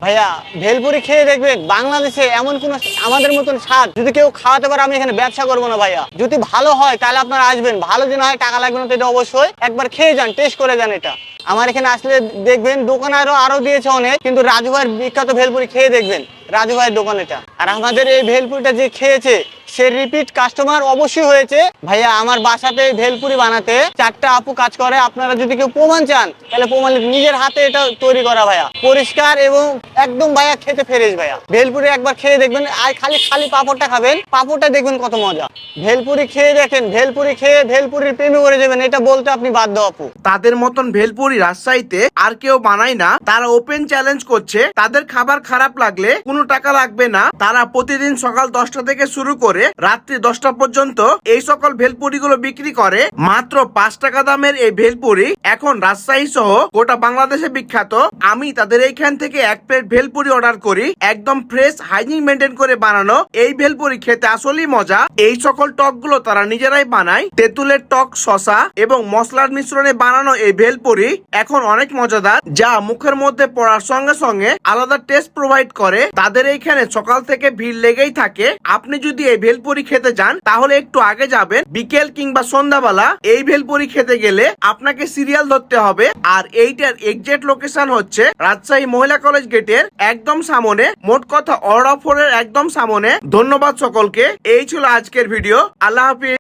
ভাইয়া ভেলপুরি খেয়ে দেখবেন বাংলাদেশে এমন কোন আমাদের মতন স্বাদ যদি কেউ খাওয়াতে পারে আমি এখানে ব্যবসা করবো না ভাইয়া। যদি ভালো হয় তাহলে আপনারা আসবেন, ভালো যদি হয় টাকা লাগবে না তো এটা অবশ্যই একবার খেয়ে যান, টেস্ট করে যান। এটা আমার এখানে আসলে দেখবেন দোকান আরো দিয়েছে অনেক, কিন্তু রাজু ভাইয়ের বিখ্যাত ভেলপুরি খেয়ে দেখবেন, রাজু ভাইয়ের দোকান এটা। আর আমাদের এই ভেলপুরিটা যে খেয়েছে সে রিপিট কাস্টমার অবশ্যই হয়েছে। ভাইয়া আমার বাসাতে ভেলপুরি বানাতে 4টা আপু কাজ করে, আপনারা যদি কেউ প্রমাণ চান তাহলে প্রমাণ নিজের হাতে এটা তৈরি করা ভাইয়া, পরিষ্কার এবং একদম ভাইয়া খেতে ফ্রেশ ভাইয়া। ভেলপুরি একবার খেয়ে দেখবেন, আর খালি পাপড়টা খাবেন, পাপড়টা দেখবেন কত মজা। ভেলপুরি খেয়ে দেখেন, ভেলপুরি খেয়ে ভেলপুরির প্রেমে পড়ে যাবেন, এটা বলতে আপনি বাধ্য আপু। তাদের মতন ভেলপুরি রাজশাহীতে আর কেউ বানায় না। তারা ওপেন চ্যালেঞ্জ করছে, তাদের খাবার খারাপ লাগলে কোনো টাকা লাগবে না। তারা প্রতিদিন সকাল 10টা থেকে শুরু করে রাত্রি 10টা পর্যন্ত এই সকল ভেলপুরি গুলো বিক্রি করে। মাত্র 5 টাকা দামের এই ভেলপুরি এখন রাজশাহী সহ গোটা বাংলাদেশে বিখ্যাত। আমি তাদের এইখান থেকে 1 প্লেট ভেলপুরি অর্ডার করি। একদম ফ্রেশ হাইজিন মেনটেন করে বানানো এই ভেলপুরি খেতে আসলেই মজা। এই সকল টক গুলো তারা নিজেরাই বানায়। তেঁতুলের টক, শসা এবং মশলার মিশ্রণে বানানো এই ভেলপুরি এখন অনেক মজাদার, যা মুখের মধ্যে পড়ার সঙ্গে সঙ্গে আলাদা টেস্ট প্রোভাইড করে। তাদের এইখানে সকাল থেকে ভিড় লেগেই থাকে। আপনি যদি এই ভেলপুরি খেতে যান তাহলে একটু আগে যাবেন। বিকেল কিংবা সন্ধ্যাবেলা এই ভেলপুরি খেতে গেলে আপনাকে সিরিয়াল ধরতে হবে। আর এইটার এক্সাক্ট লোকেশন হচ্ছে রাজশাহী মহিলা কলেজ গেটের একদম সামনে, মোট কথা অর্ডার ফোরের একদম সামনে। ধন্যবাদ সকলকে। এই ছিল আজকের ভিডিও। আল্লাহ হাফিজ।